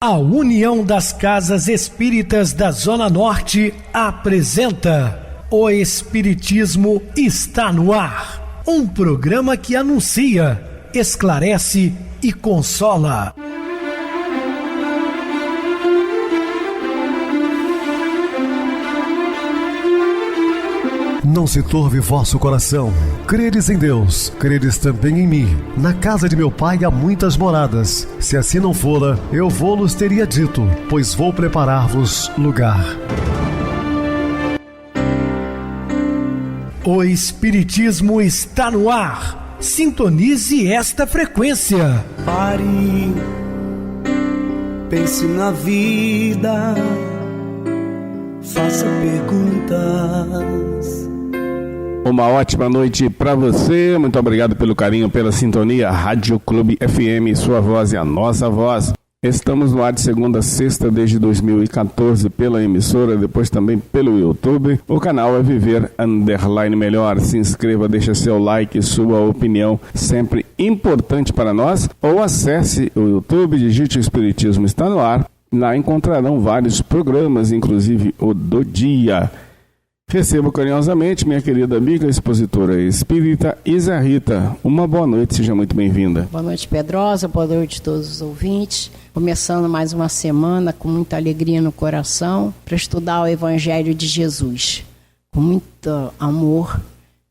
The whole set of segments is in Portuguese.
A União das Casas Espíritas da Zona Norte apresenta O Espiritismo está no ar, um programa que anuncia, esclarece e consola. Não se turve vosso coração. Credes em Deus, credes também em mim. Na casa de meu pai há muitas moradas. Se assim não fora, eu vou-los teria dito, pois vou preparar-vos lugar. O Espiritismo está no ar. Sintonize esta frequência. Pare, pense na vida, faça perguntas. Uma ótima noite para você, muito obrigado pelo carinho, pela sintonia. Rádio Clube FM, sua voz e a nossa voz. Estamos no ar de segunda a sexta desde 2014 pela emissora, depois também pelo YouTube. O canal é Viver _ Melhor. Se inscreva, deixa seu like, sua opinião, sempre importante para nós. Ou acesse o YouTube, digite o Espiritismo está no ar. Lá encontrarão vários programas, inclusive o do dia. Recebo carinhosamente minha querida amiga, expositora espírita Isa Rita. Uma boa noite, seja muito bem-vinda. Boa noite, Pedrosa, boa noite a todos os ouvintes. Começando mais uma semana com muita alegria no coração para estudar o Evangelho de Jesus, com muito amor.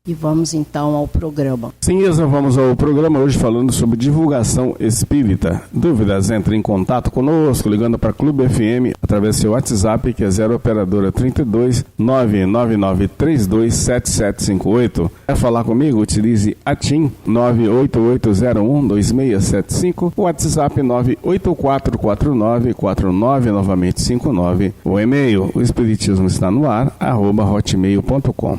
E vamos então ao programa. Sim, Isa, vamos ao programa hoje falando sobre divulgação espírita. Dúvidas? Entre em contato conosco ligando para Clube FM através do seu WhatsApp, que é 0 operadora 32 99932 7758. Quer falar comigo? Utilize a TIM 98801 2675, o WhatsApp 9844949 novamente 59. O e-mail, o espiritismo está no ar, @hotmail.com.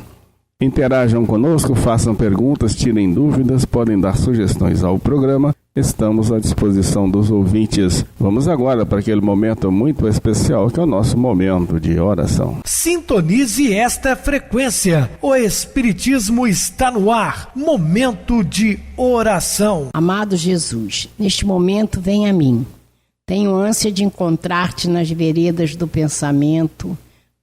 Interajam conosco, façam perguntas, tirem dúvidas, podem dar sugestões ao programa. Estamos à disposição dos ouvintes. Vamos agora para aquele momento muito especial que é o nosso momento de oração. Sintonize esta frequência. O Espiritismo está no ar. Momento de oração. Amado Jesus, neste momento vem a mim. Tenho ânsia de encontrar-te nas veredas do pensamento,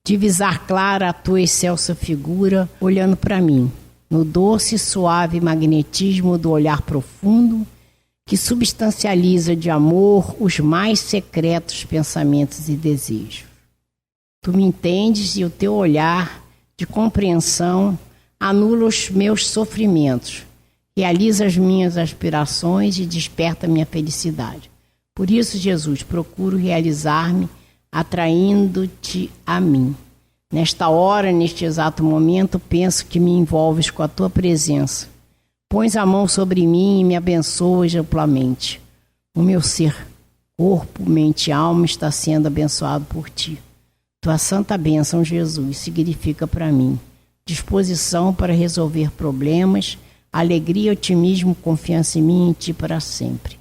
divisar clara a tua excelsa figura olhando para mim, no doce e suave magnetismo do olhar profundo que substancializa de amor os mais secretos pensamentos e desejos. Tu me entendes e o teu olhar de compreensão anula os meus sofrimentos, realiza as minhas aspirações e desperta minha felicidade. Por isso, Jesus, procuro realizar-me atraindo-te a mim. Nesta hora, neste exato momento, penso que me envolves com a tua presença. Pões a mão sobre mim e me abençoas amplamente. O meu ser, corpo, mente e alma está sendo abençoado por ti. Tua santa bênção, Jesus, significa para mim disposição para resolver problemas, alegria, otimismo, confiança em mim e em ti para sempre.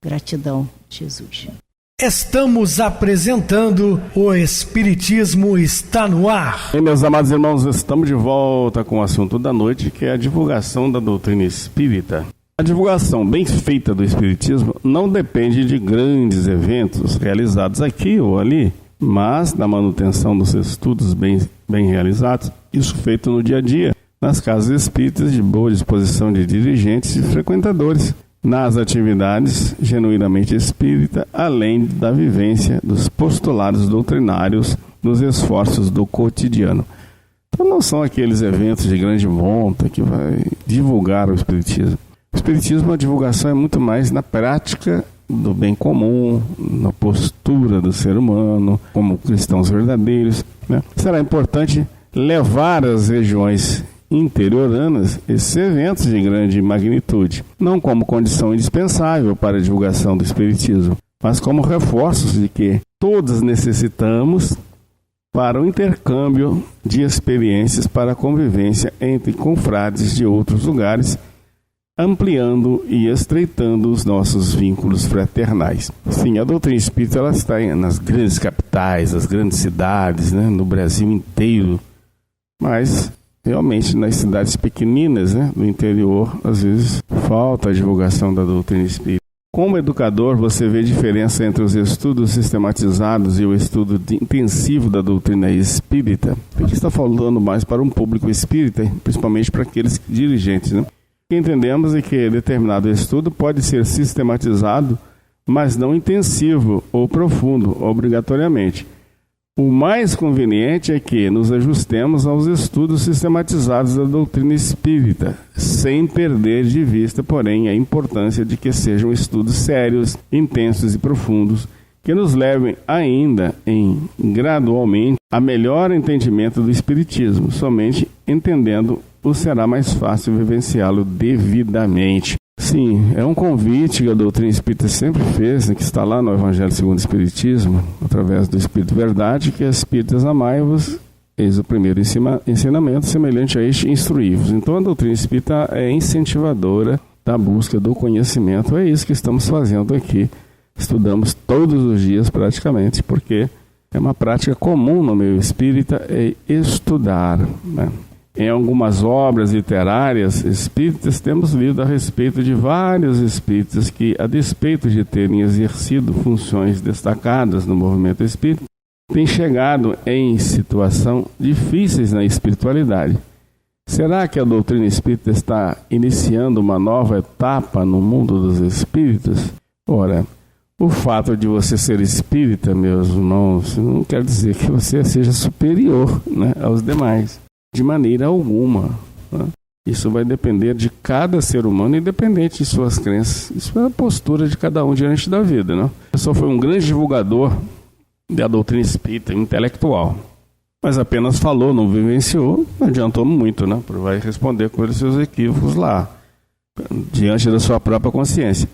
Gratidão, Jesus. Estamos apresentando O Espiritismo está no ar. E meus amados irmãos, estamos de volta com o assunto da noite, que é a divulgação da doutrina espírita. A divulgação bem feita do espiritismo não depende de grandes eventos realizados aqui ou ali, mas da manutenção dos estudos bem realizados, isso feito no dia a dia, nas casas espíritas de boa disposição de dirigentes e frequentadores, nas atividades genuinamente espírita, além da vivência dos postulados doutrinários nos esforços do cotidiano. Então não são aqueles eventos de grande monta que vai divulgar o espiritismo. O espiritismo, a divulgação é muito mais na prática do bem comum, na postura do ser humano, como cristãos verdadeiros, né? Será importante levar às regiões interioranas esses eventos de grande magnitude, não como condição indispensável para a divulgação do espiritismo, mas como reforços de que todos necessitamos para o intercâmbio de experiências para a convivência entre confrades de outros lugares, ampliando e estreitando os nossos vínculos fraternais. Sim, a doutrina espírita ela está nas grandes capitais, nas grandes cidades, né, no Brasil inteiro, mas realmente nas cidades pequeninas, né, do interior, às vezes falta a divulgação da doutrina espírita. Como educador, você vê diferença entre os estudos sistematizados e o estudo intensivo da doutrina espírita? Porque está falando mais para um público espírita, principalmente para aqueles dirigentes, né? O que entendemos é que determinado estudo pode ser sistematizado, mas não intensivo ou profundo, obrigatoriamente. O mais conveniente é que nos ajustemos aos estudos sistematizados da doutrina espírita, sem perder de vista, porém, a importância de que sejam estudos sérios, intensos e profundos, que nos levem ainda gradualmente a melhor entendimento do espiritismo. Somente entendendo-o será mais fácil vivenciá-lo devidamente. Sim, é um convite que a doutrina espírita sempre fez, que está lá no Evangelho segundo o Espiritismo, através do Espírito Verdade, que as espíritas amai-vos, eis o primeiro ensinamento, semelhante a este, instruí-vos. Então a doutrina espírita é incentivadora da busca do conhecimento. É isso que estamos fazendo aqui. Estudamos todos os dias praticamente, porque é uma prática comum no meio espírita, é estudar, né? Em algumas obras literárias espíritas, temos lido a respeito de vários espíritas que, a despeito de terem exercido funções destacadas no movimento espírita, têm chegado em situações difíceis na espiritualidade. Será que a doutrina espírita está iniciando uma nova etapa no mundo dos espíritos? Ora, o fato de você ser espírita, meus irmãos, não quer dizer que você seja superior, né, aos demais. De maneira alguma, né? Isso vai depender de cada ser humano, independente de suas crenças. Isso é a postura de cada um diante da vida, né? A pessoa foi um grande divulgador da doutrina espírita, intelectual, mas apenas falou, não vivenciou, não adiantou muito, né? Vai responder com os seus equívocos lá, diante da sua própria consciência.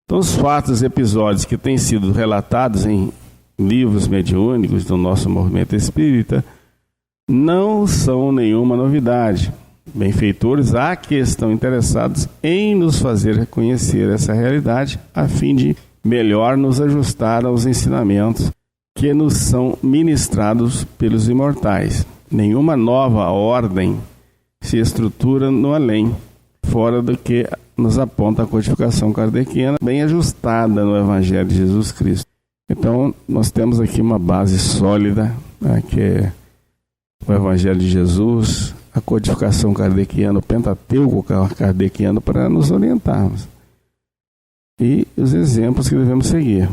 Então, os fatos, episódios que têm sido relatados em livros mediúnicos do nosso movimento espírita não são nenhuma novidade. Benfeitores há que estão interessados em nos fazer reconhecer essa realidade, a fim de melhor nos ajustar aos ensinamentos que nos são ministrados pelos imortais. Nenhuma nova ordem se estrutura no além, fora do que nos aponta a codificação kardeciana, bem ajustada no Evangelho de Jesus Cristo. Então, nós temos aqui uma base sólida, né, que é o Evangelho de Jesus, a codificação kardeciana, o Pentateuco kardeciano, para nos orientarmos. E os exemplos que devemos seguir.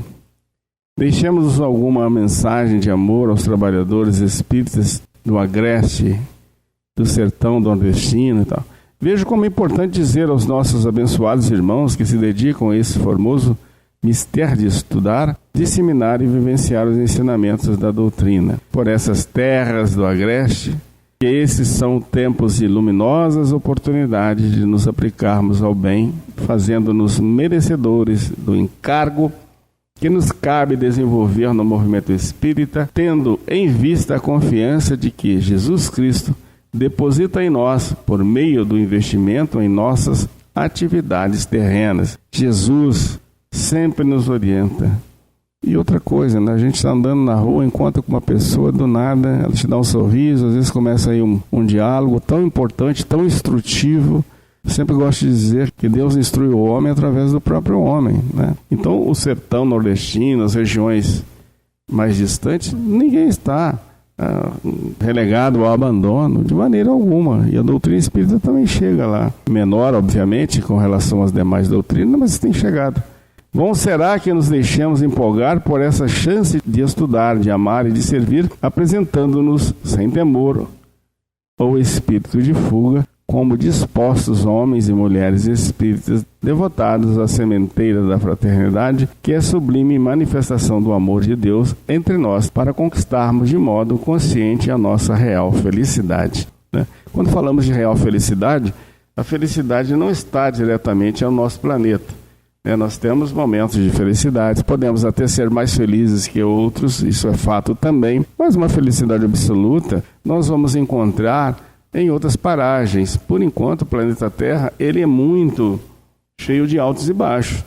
Deixemos alguma mensagem de amor aos trabalhadores espíritas do Agreste, do sertão nordestino e tal. Veja como é importante dizer aos nossos abençoados irmãos que se dedicam a esse formoso mistério de estudar, disseminar e vivenciar os ensinamentos da doutrina. Por essas terras do Agreste, que esses são tempos de luminosas oportunidades de nos aplicarmos ao bem, fazendo-nos merecedores do encargo que nos cabe desenvolver no movimento espírita, tendo em vista a confiança de que Jesus Cristo deposita em nós, por meio do investimento em nossas atividades terrenas. Jesus sempre nos orienta. E outra coisa, né? A gente está andando na rua, encontra com uma pessoa, do nada, ela te dá um sorriso, às vezes começa aí um diálogo tão importante, tão instrutivo. Eu sempre gosto de dizer que Deus instrui o homem através do próprio homem, né? Então, o sertão nordestino, as regiões mais distantes, ninguém está relegado ao abandono de maneira alguma. E a doutrina espírita também chega lá. Menor, obviamente, com relação às demais doutrinas, mas tem chegado. Bom será que nos deixemos empolgar por essa chance de estudar, de amar e de servir, apresentando-nos sem temor ou espírito de fuga, como dispostos homens e mulheres espíritas devotados à sementeira da fraternidade, que é a sublime manifestação do amor de Deus entre nós, para conquistarmos de modo consciente a nossa real felicidade, né? Quando falamos de real felicidade, a felicidade não está diretamente ao nosso planeta. Nós temos momentos de felicidade, podemos até ser mais felizes que outros, isso é fato também, mas uma felicidade absoluta nós vamos encontrar em outras paragens. Por enquanto, o planeta Terra ele é muito cheio de altos e baixos.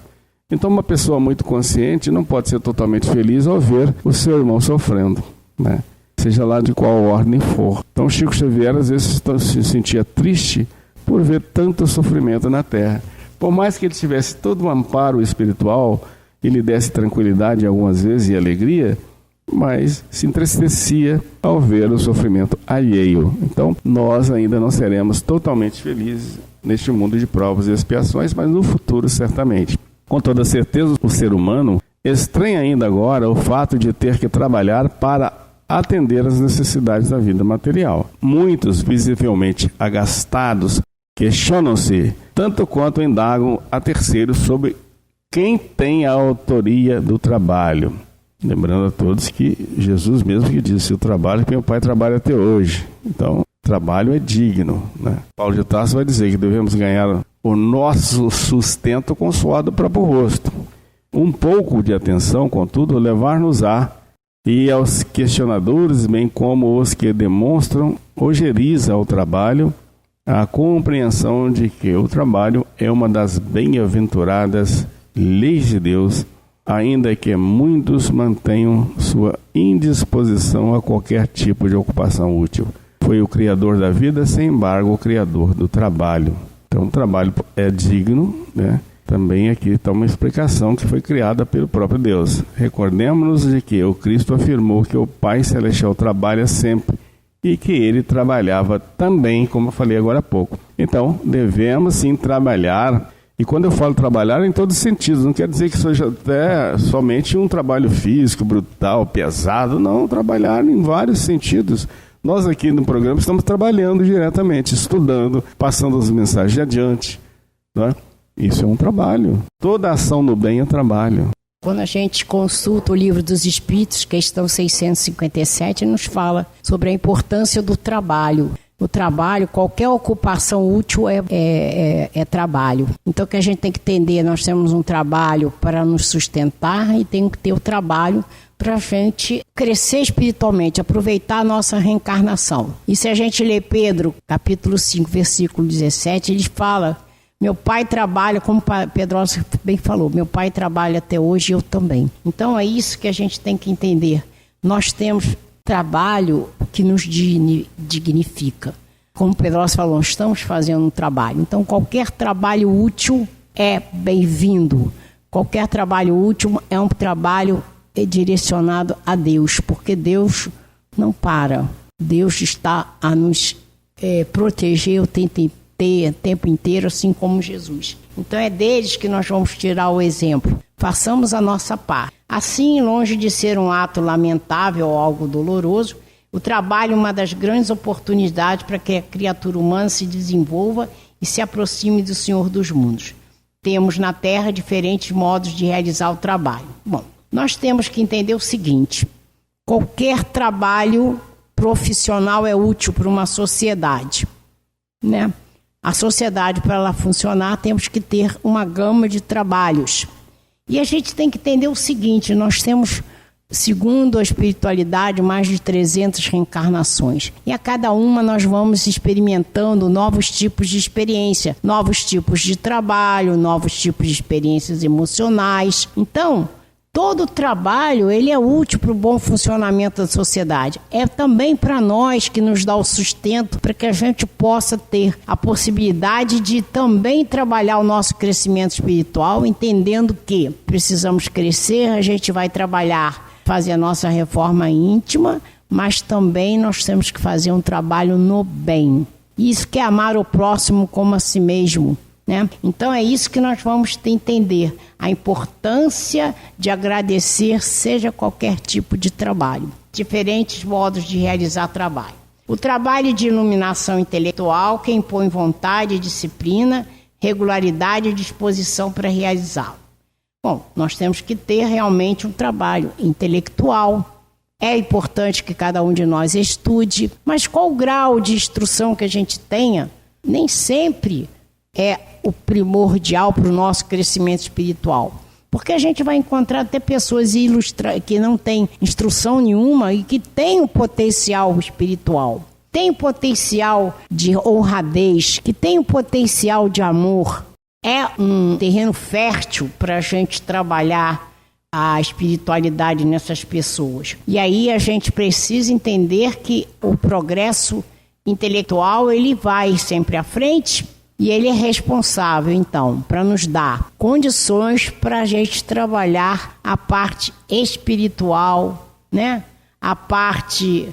Então, uma pessoa muito consciente não pode ser totalmente feliz ao ver o seu irmão sofrendo, né? Seja lá de qual ordem for. Então, Chico Xavier às vezes se sentia triste por ver tanto sofrimento na Terra. Por mais que ele tivesse todo um amparo espiritual e lhe desse tranquilidade algumas vezes e alegria, mas se entristecia ao ver o sofrimento alheio. Então, nós ainda não seremos totalmente felizes neste mundo de provas e expiações, mas no futuro certamente. Com toda certeza, o ser humano estranha ainda agora o fato de ter que trabalhar para atender às necessidades da vida material. Muitos, visivelmente agastados, questionam-se, tanto quanto indagam a terceiros sobre quem tem a autoria do trabalho. Lembrando a todos que Jesus mesmo que disse: o trabalho que meu Pai trabalha até hoje. Então, trabalho é digno, né? Paulo de Tarso vai dizer que devemos ganhar o nosso sustento com o suor do próprio rosto. Um pouco de atenção, contudo, levar-nos-á e aos questionadores, bem como os que demonstram ojeriza ao trabalho, a compreensão de que o trabalho é uma das bem-aventuradas leis de Deus, ainda que muitos mantenham sua indisposição a qualquer tipo de ocupação útil. Foi o Criador da vida, sem embargo, o Criador do trabalho. Então, o trabalho é digno, né? Também aqui está uma explicação que foi criada pelo próprio Deus. Recordemos-nos de que o Cristo afirmou que o Pai Celestial trabalha sempre e que ele trabalhava também, como eu falei agora há pouco. Então, devemos sim trabalhar. E quando eu falo trabalhar, em todos os sentidos, não quer dizer que seja até somente um trabalho físico, brutal, pesado. Não, trabalhar em vários sentidos. Nós aqui no programa estamos trabalhando diretamente, estudando, passando as mensagens adiante, não é? Isso é um trabalho. Toda ação no bem é trabalho. Quando a gente consulta o Livro dos Espíritos, questão 657, nos fala sobre a importância do trabalho. O trabalho, qualquer ocupação útil é trabalho. Então, o que a gente tem que entender, nós temos um trabalho para nos sustentar e tem que ter o trabalho para a gente crescer espiritualmente, aproveitar a nossa reencarnação. E se a gente ler Pedro, capítulo 5, versículo 17, ele fala: meu pai trabalha, como Pedro bem falou, meu pai trabalha até hoje e eu também. Então é isso que a gente tem que entender. Nós temos trabalho que nos dignifica. Como Pedro falou, estamos fazendo um trabalho. Então qualquer trabalho útil é bem-vindo. Qualquer trabalho útil é um trabalho direcionado a Deus, porque Deus não para. Deus está a nos proteger o tempo inteiro, assim como Jesus. Então é deles que nós vamos tirar o exemplo. Façamos a nossa parte. Assim, longe de ser um ato lamentável ou algo doloroso, o trabalho é uma das grandes oportunidades para que a criatura humana se desenvolva e se aproxime do Senhor dos mundos. Temos na Terra diferentes modos de realizar o trabalho. Bom, nós temos que entender o seguinte: qualquer trabalho profissional é útil para uma sociedade, né? A sociedade, para ela funcionar, temos que ter uma gama de trabalhos. E a gente tem que entender o seguinte: nós temos, segundo a espiritualidade, mais de 300 reencarnações. E a cada uma nós vamos experimentando novos tipos de experiência, novos tipos de trabalho, novos tipos de experiências emocionais. Então, todo trabalho ele é útil para o bom funcionamento da sociedade. É também para nós que nos dá o sustento para que a gente possa ter a possibilidade de também trabalhar o nosso crescimento espiritual, entendendo que precisamos crescer, a gente vai trabalhar, fazer a nossa reforma íntima, mas também nós temos que fazer um trabalho no bem. Isso que é amar o próximo como a si mesmo, né? Então é isso que nós vamos entender, a importância de agradecer, seja qualquer tipo de trabalho, diferentes modos de realizar trabalho. O trabalho de iluminação intelectual que impõe vontade, disciplina, regularidade e disposição para realizá-lo. Bom, nós temos que ter realmente um trabalho intelectual. É importante que cada um de nós estude, mas qual o grau de instrução que a gente tenha, nem sempre é o primordial para o nosso crescimento espiritual. Porque a gente vai encontrar até pessoas que não têm instrução nenhuma e que têm um potencial espiritual, têm um potencial de honradez, que têm um potencial de amor. É um terreno fértil para a gente trabalhar a espiritualidade nessas pessoas. E aí a gente precisa entender que o progresso intelectual ele vai sempre à frente, E ele é responsável, então, para nos dar condições para a gente trabalhar a parte espiritual, né? A parte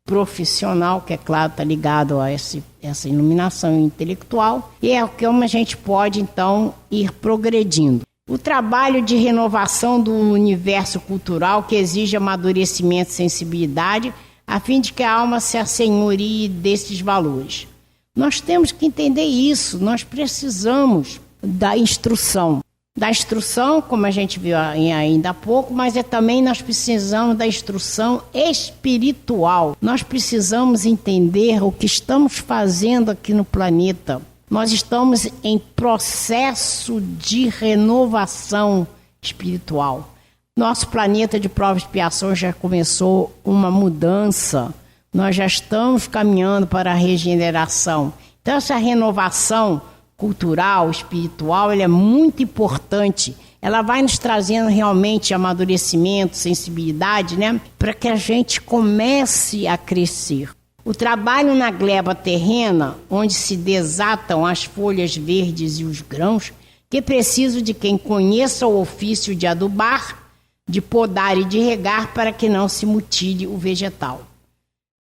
profissional, que é claro, está ligado a essa iluminação intelectual, e é como a gente pode, então, ir progredindo. O trabalho de renovação do universo cultural que exige amadurecimento e sensibilidade, a fim de que a alma se assenhorie desses valores. Nós temos que entender isso, nós precisamos da instrução. Da instrução, como a gente viu ainda há pouco, mas também nós precisamos da instrução espiritual. Nós precisamos entender o que estamos fazendo aqui no planeta. Nós estamos em processo de renovação espiritual. Nosso planeta de prova e expiação já começou uma mudança. Nós já estamos caminhando para a regeneração. Então, essa renovação cultural, espiritual, ela é muito importante. Ela vai nos trazendo realmente amadurecimento, sensibilidade, né? Para que a gente comece a crescer. O trabalho na gleba terrena, onde se desatam as folhas verdes e os grãos, que é preciso de quem conheça o ofício de adubar, de podar e de regar, para que não se mutile o vegetal.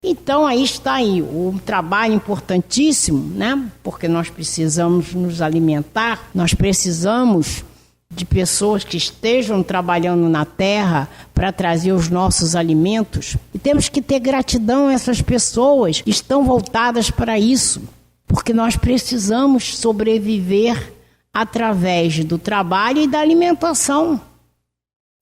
Então, aí está o trabalho importantíssimo, né? Porque nós precisamos nos alimentar, nós precisamos de pessoas que estejam trabalhando na terra para trazer os nossos alimentos. E temos que ter gratidão a essas pessoas que estão voltadas para isso, porque nós precisamos sobreviver através do trabalho e da alimentação.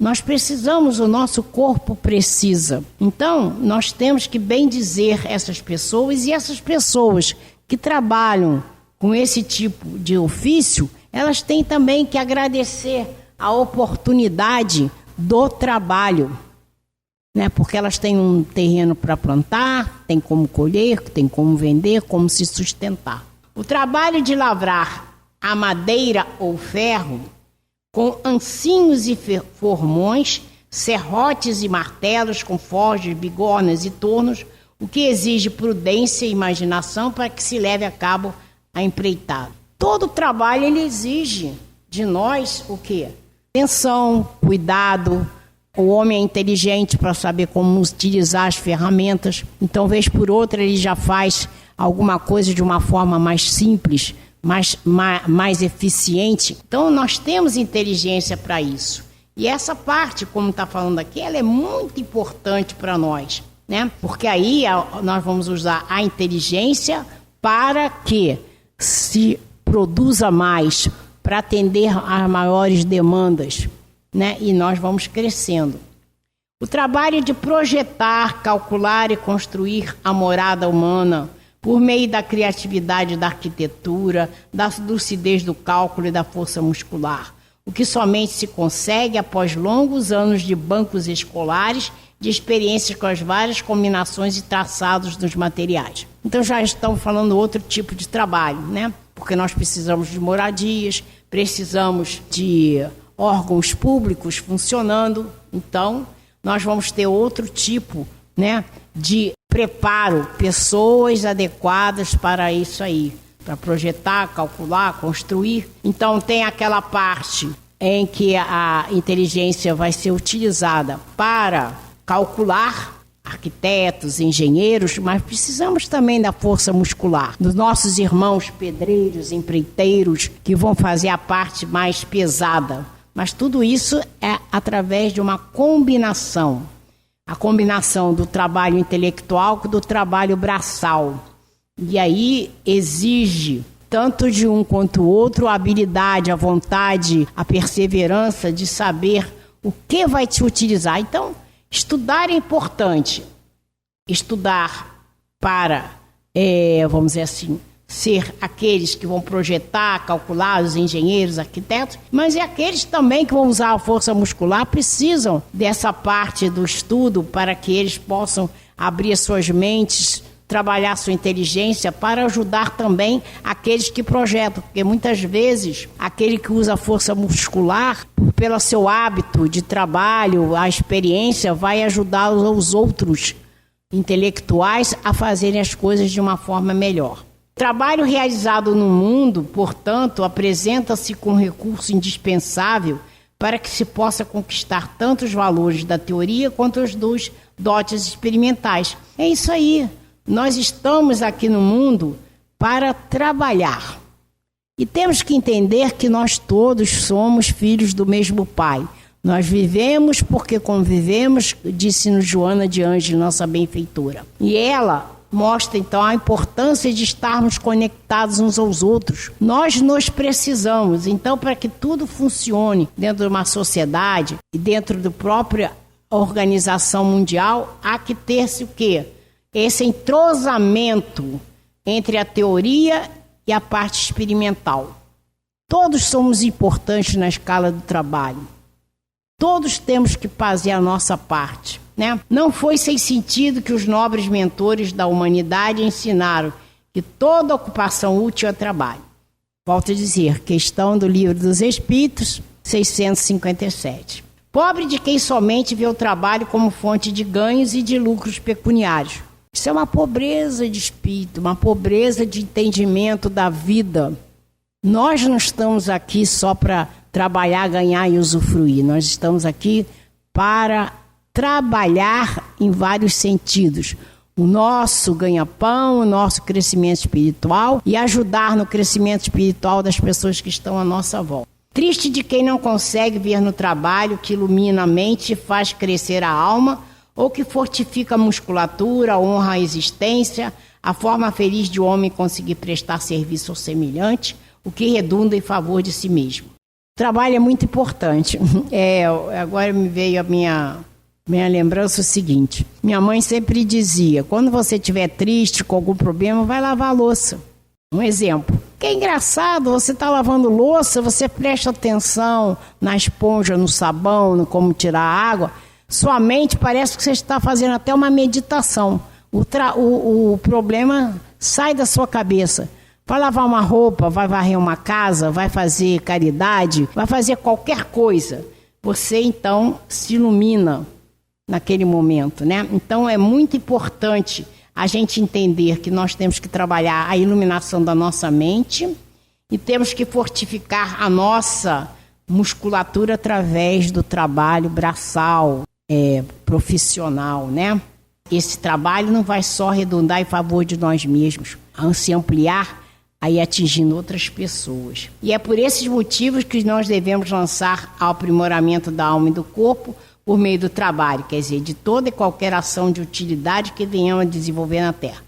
Nós precisamos, o nosso corpo precisa. Então, nós temos que bem dizer essas pessoas, e essas pessoas que trabalham com esse tipo de ofício, elas têm também que agradecer a oportunidade do trabalho, né? Porque elas têm um terreno para plantar, tem como colher, tem como vender, como se sustentar. O trabalho de lavrar a madeira ou ferro, com ancinhos e formões, serrotes e martelos, com forjas, bigornas e tornos, o que exige prudência e imaginação para que se leve a cabo a empreitada. Todo trabalho ele exige de nós o quê? Atenção, cuidado. O homem é inteligente para saber como utilizar as ferramentas. Então, vez por outra, ele já faz alguma coisa de uma forma mais simples, mais eficiente. Então, nós temos inteligência para isso. E essa parte, como está falando aqui, ela é muito importante para nós, né? Porque aí nós vamos usar a inteligência para que se produza mais, para atender às maiores demandas, né? E nós vamos crescendo. O trabalho de projetar, calcular e construir a morada humana, por meio da criatividade da arquitetura, da lucidez do cálculo e da força muscular, o que somente se consegue após longos anos de bancos escolares, de experiências com as várias combinações e traçados dos materiais. Então já estamos falando outro tipo de trabalho, né? Porque nós precisamos de moradias, precisamos de órgãos públicos funcionando, então nós vamos ter outro tipo, né, de preparo, pessoas adequadas para isso aí, para projetar, calcular, construir. Então tem aquela parte em que a inteligência vai ser utilizada para calcular, arquitetos, engenheiros, mas precisamos também da força muscular, dos nossos irmãos pedreiros, empreiteiros, que vão fazer a parte mais pesada. Mas tudo isso é através de uma combinação. A combinação do trabalho intelectual com do trabalho braçal. E aí exige, tanto de um quanto o outro, a habilidade, a vontade, a perseverança de saber o que vai te utilizar. Então, estudar é importante. Estudar para, vamos dizer assim, ser aqueles que vão projetar, calcular, os engenheiros, arquitetos, mas é aqueles também que vão usar a força muscular, precisam dessa parte do estudo para que eles possam abrir as suas mentes, trabalhar sua inteligência para ajudar também aqueles que projetam, porque muitas vezes aquele que usa a força muscular, pelo seu hábito de trabalho, a experiência, vai ajudar os outros intelectuais a fazerem as coisas de uma forma melhor. O trabalho realizado no mundo, portanto, apresenta-se com recurso indispensável para que se possa conquistar tanto os valores da teoria quanto os dos dotes experimentais. É isso aí. Nós estamos aqui no mundo para trabalhar. E temos que entender que nós todos somos filhos do mesmo Pai. Nós vivemos porque convivemos, disse-nos Joana de Ângeles, nossa benfeitora. E ela mostra, então, a importância de estarmos conectados uns aos outros. Nós nos precisamos. Então, para que tudo funcione dentro de uma sociedade e dentro da própria organização mundial, há que ter-se o quê? Esse entrosamento entre a teoria e a parte experimental. Todos somos importantes na escala do trabalho. Todos temos que fazer a nossa parte, né? Não foi sem sentido que os nobres mentores da humanidade ensinaram que toda ocupação útil é trabalho. Volto a dizer, questão do Livro dos Espíritos, 657. Pobre de quem somente vê o trabalho como fonte de ganhos e de lucros pecuniários. Isso é uma pobreza de espírito, uma pobreza de entendimento da vida. Nós não estamos aqui só para trabalhar, ganhar e usufruir. Nós estamos aqui para trabalhar em vários sentidos. O nosso ganha-pão, o nosso crescimento espiritual e ajudar no crescimento espiritual das pessoas que estão à nossa volta. Triste de quem não consegue ver no trabalho que ilumina a mente e faz crescer a alma, ou que fortifica a musculatura, honra a existência, a forma feliz de o homem conseguir prestar serviço ao semelhante, o que redunda em favor de si mesmo. O trabalho é muito importante. Agora me veio a minha lembrança o seguinte. Minha mãe sempre dizia, quando você estiver triste com algum problema, vai lavar a louça. Um exemplo. Que é engraçado, você está lavando louça, você presta atenção na esponja, no sabão, no como tirar a água. Sua mente parece que você está fazendo até uma meditação. O problema sai da sua cabeça. Vai lavar uma roupa, vai varrer uma casa, vai fazer caridade, vai fazer qualquer coisa. Você, então, se ilumina naquele momento, né? Então, é muito importante a gente entender que nós temos que trabalhar a iluminação da nossa mente e temos que fortificar a nossa musculatura através do trabalho braçal, profissional, né? Esse trabalho não vai só redundar em favor de nós mesmos, a se ampliar aí atingindo outras pessoas. E é por esses motivos que nós devemos lançar ao aprimoramento da alma e do corpo por meio do trabalho, quer dizer, de toda e qualquer ação de utilidade que venhamos a desenvolver na Terra.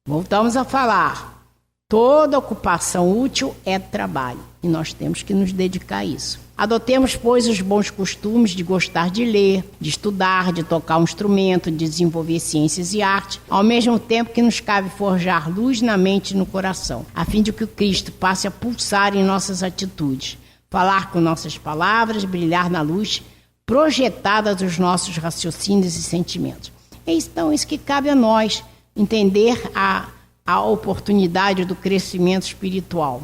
Voltamos a falar, toda ocupação útil é trabalho e nós temos que nos dedicar a isso. Adotemos, pois, os bons costumes de gostar de ler, de estudar, de tocar um instrumento, de desenvolver ciências e arte, ao mesmo tempo que nos cabe forjar luz na mente e no coração, a fim de que o Cristo passe a pulsar em nossas atitudes, falar com nossas palavras, brilhar na luz projetada dos nossos raciocínios e sentimentos. É então isso que cabe a nós, entender a oportunidade do crescimento espiritual.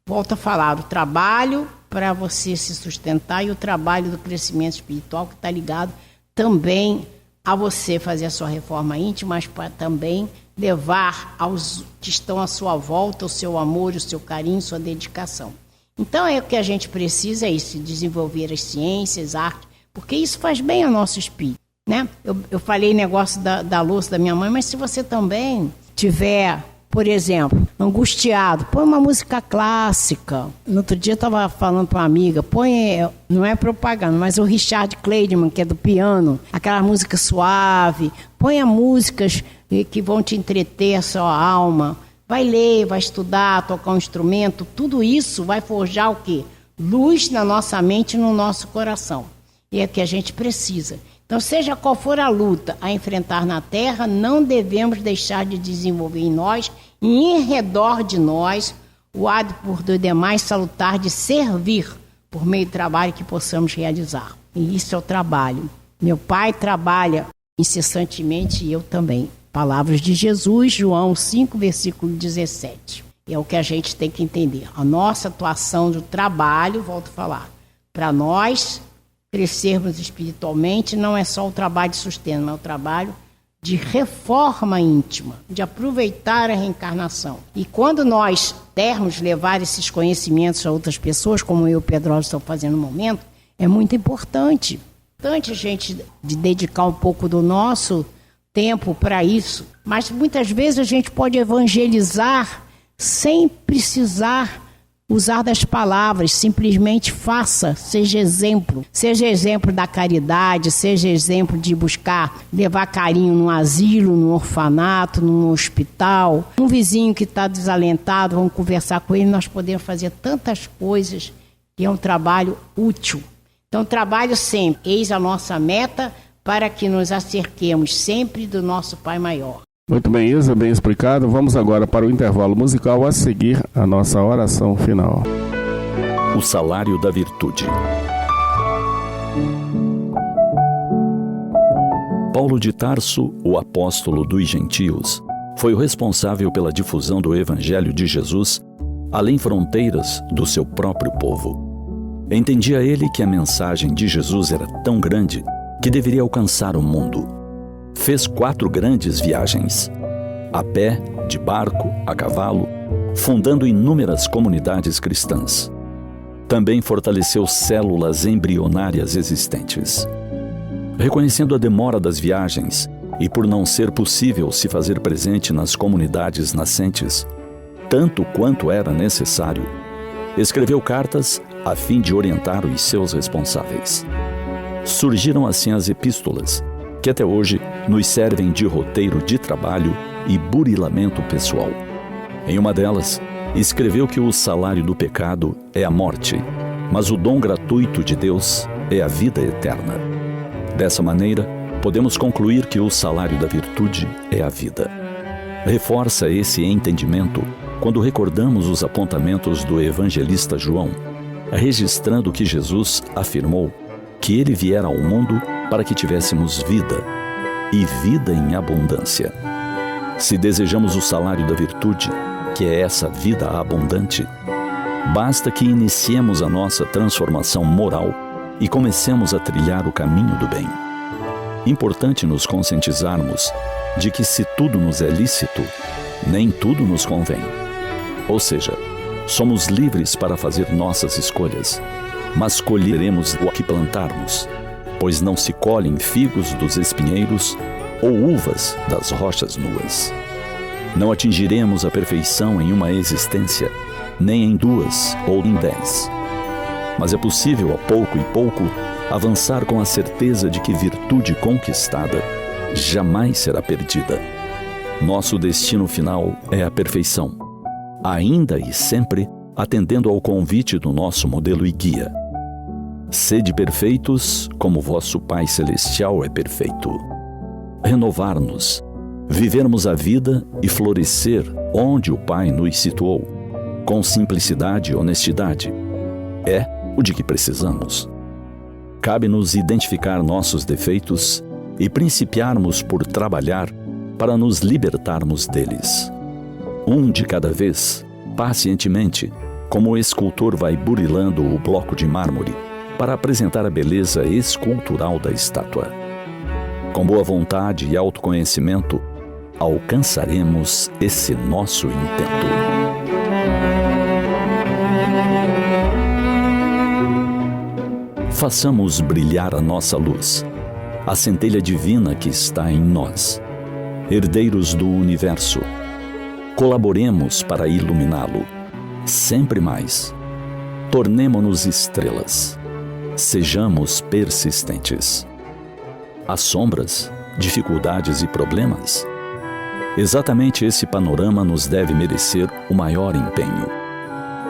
Volto a falar, o trabalho para você se sustentar e o trabalho do crescimento espiritual que está ligado também a você fazer a sua reforma íntima, mas para também levar aos que estão à sua volta o seu amor, o seu carinho, sua dedicação. Então é o que a gente precisa, é isso, desenvolver as ciências, arte, porque isso faz bem ao nosso espírito, né? Eu falei negócio da louça da minha mãe, mas se você também tiver, por exemplo, angustiado, põe uma música clássica. No outro dia eu estava falando para uma amiga, não é propaganda, mas o Richard Clayderman, que é do piano, aquela música suave, ponha músicas que vão te entreter a sua alma. Vai ler, vai estudar, tocar um instrumento, tudo isso vai forjar o quê? Luz na nossa mente e no nosso coração. E é o que a gente precisa. Então, seja qual for a luta a enfrentar na Terra, não devemos deixar de desenvolver em nós e em redor de nós o hábito por do demais salutar de servir por meio do trabalho que possamos realizar. E isso é o trabalho. Meu pai trabalha incessantemente e eu também. Palavras de Jesus, João 5, versículo 17. É o que a gente tem que entender. A nossa atuação do trabalho, volto a falar, para nós crescermos espiritualmente, não é só o trabalho de sustento, mas o trabalho de reforma íntima, de aproveitar a reencarnação. E quando nós levar esses conhecimentos a outras pessoas, como eu e o Pedrosa estão fazendo no momento, é muito importante. A gente de dedicar um pouco do nosso tempo para isso. Mas muitas vezes a gente pode evangelizar sem precisar usar das palavras, simplesmente faça, seja exemplo da caridade, seja exemplo de buscar levar carinho num asilo, num orfanato, num hospital, um vizinho que está desalentado, vamos conversar com ele, nós podemos fazer tantas coisas, e é um trabalho útil. Então, trabalho sempre, eis a nossa meta para que nos acerquemos sempre do nosso Pai Maior. Muito bem, Isa, bem explicado. Vamos agora para o intervalo musical, a seguir a nossa oração final. O salário da virtude. Paulo de Tarso, o apóstolo dos gentios, foi o responsável pela difusão do Evangelho de Jesus além fronteiras do seu próprio povo. Entendia ele que a mensagem de Jesus era tão grande que deveria alcançar o mundo. Fez 4 grandes viagens, a pé, de barco, a cavalo, fundando inúmeras comunidades cristãs. Também fortaleceu células embrionárias existentes. Reconhecendo a demora das viagens e por não ser possível se fazer presente nas comunidades nascentes, tanto quanto era necessário, escreveu cartas a fim de orientar os seus responsáveis. Surgiram assim as epístolas, que até hoje nos servem de roteiro de trabalho e burilamento pessoal. Em uma delas, escreveu que o salário do pecado é a morte, mas o dom gratuito de Deus é a vida eterna. Dessa maneira, podemos concluir que o salário da virtude é a vida. Reforça esse entendimento quando recordamos os apontamentos do evangelista João, registrando que Jesus afirmou que ele viera ao mundo para que tivéssemos vida, e vida em abundância. Se desejamos o salário da virtude, que é essa vida abundante, basta que iniciemos a nossa transformação moral e comecemos a trilhar o caminho do bem. Importante nos conscientizarmos de que se tudo nos é lícito, nem tudo nos convém. Ou seja, somos livres para fazer nossas escolhas, mas colheremos o que plantarmos, pois não se colhem figos dos espinheiros ou uvas das rochas nuas. Não atingiremos a perfeição em uma existência, nem em 2 ou em 10. Mas é possível, a pouco e pouco, avançar com a certeza de que virtude conquistada jamais será perdida. Nosso destino final é a perfeição, ainda e sempre atendendo ao convite do nosso modelo e guia. Sede perfeitos, como vosso Pai Celestial é perfeito. Renovar-nos, vivermos a vida e florescer onde o Pai nos situou, com simplicidade e honestidade, é o de que precisamos. Cabe-nos identificar nossos defeitos e principiarmos por trabalhar para nos libertarmos deles. Um de cada vez, pacientemente, como o escultor vai burilando o bloco de mármore, para apresentar a beleza escultural da estátua. Com boa vontade e autoconhecimento, alcançaremos esse nosso intento. Façamos brilhar a nossa luz, a centelha divina que está em nós. Herdeiros do universo, colaboremos para iluminá-lo, sempre mais. Tornemo-nos estrelas. Sejamos persistentes. As sombras, dificuldades e problemas? Exatamente esse panorama nos deve merecer o maior empenho.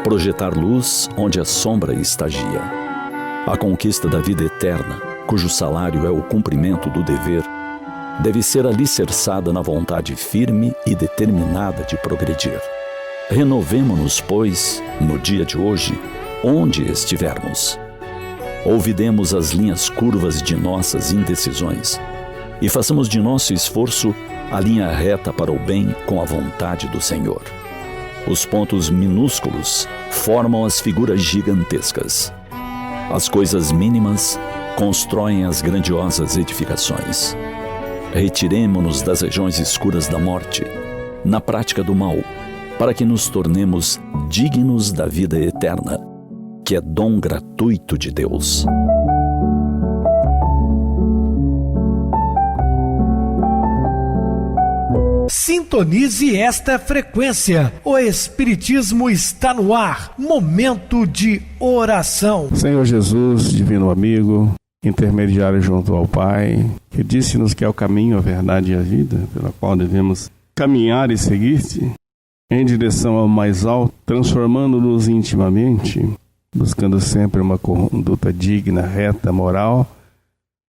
Projetar luz onde a sombra estagia. A conquista da vida eterna, cujo salário é o cumprimento do dever, deve ser alicerçada na vontade firme e determinada de progredir. Renovemo-nos, pois, no dia de hoje, onde estivermos. Olvidemos as linhas curvas de nossas indecisões e façamos de nosso esforço a linha reta para o bem com a vontade do Senhor. Os pontos minúsculos formam as figuras gigantescas. As coisas mínimas constroem as grandiosas edificações. retiremo-nos das regiões escuras da morte, na prática do mal, para que nos tornemos dignos da vida eterna, que é dom gratuito de Deus. Sintonize esta frequência. O Espiritismo está no ar. Momento de oração. Senhor Jesus, divino amigo, intermediário junto ao Pai, que disse-nos que é o caminho, a verdade e a vida, pela qual devemos caminhar e seguir-te em direção ao mais alto, transformando-nos intimamente, buscando sempre uma conduta digna, reta, moral,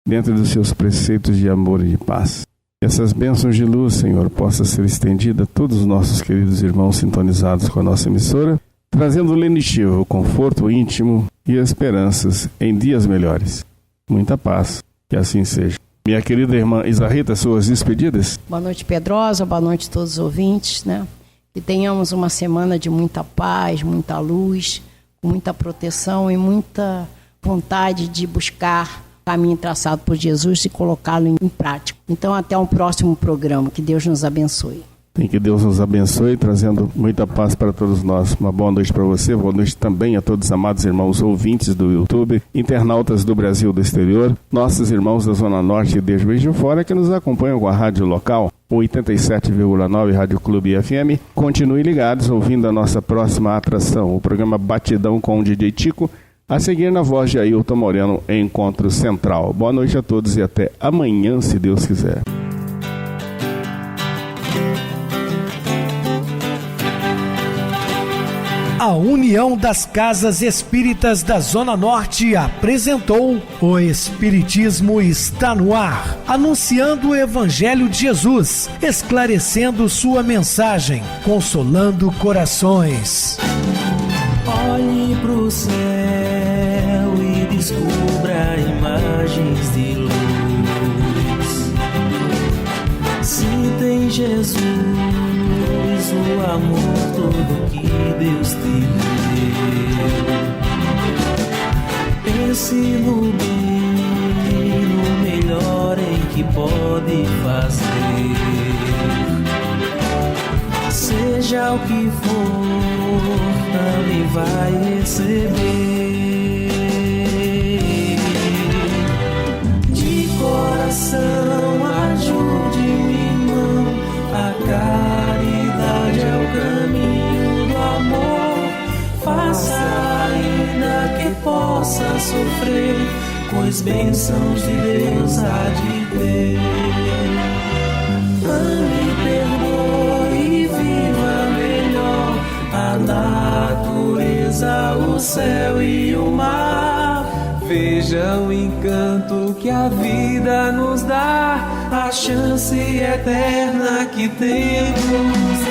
dentro dos seus preceitos de amor e de paz. Essas bênçãos de luz, Senhor, possam ser estendidas a todos os nossos queridos irmãos sintonizados com a nossa emissora, trazendo lenitivo o conforto íntimo e esperanças em dias melhores. Muita paz, que assim seja. Minha querida irmã Isarrita, suas despedidas. Boa noite, Pedrosa, boa noite a todos os ouvintes, né? Que tenhamos uma semana de muita paz, muita luz, muita proteção e muita vontade de buscar o caminho traçado por Jesus e colocá-lo em prática. Então, até um próximo programa. Que Deus nos abençoe. Que Deus nos abençoe, trazendo muita paz para todos nós. Uma boa noite para você, boa noite também a todos os amados irmãos ouvintes do YouTube, internautas do Brasil e do exterior, nossos irmãos da Zona Norte e de Juiz de Fora que nos acompanham com a rádio local, 87,9 Rádio Clube FM. Continuem ligados ouvindo a nossa próxima atração, o programa Batidão com o DJ Tico, a seguir na voz de Ailton Moreno, Encontro Central. Boa noite a todos e até amanhã, se Deus quiser. A União das Casas Espíritas da Zona Norte apresentou O Espiritismo está no ar, anunciando o Evangelho de Jesus, esclarecendo sua mensagem, consolando corações. Olhe pro céu e descubra imagens de luz. Se tem Jesus, o amor todo que Deus te deu. Pense no bem, no melhor em que pode fazer. Seja o que for, também vai receber. De coração, ajude-me, irmão, a caridade é o caminho do amor. Faça ainda que possa sofrer, pois bênçãos de Deus há de ter. Ame, perdoe e viva melhor a natureza, o céu e o mar. Veja o encanto que a vida nos dá, a chance eterna que temos.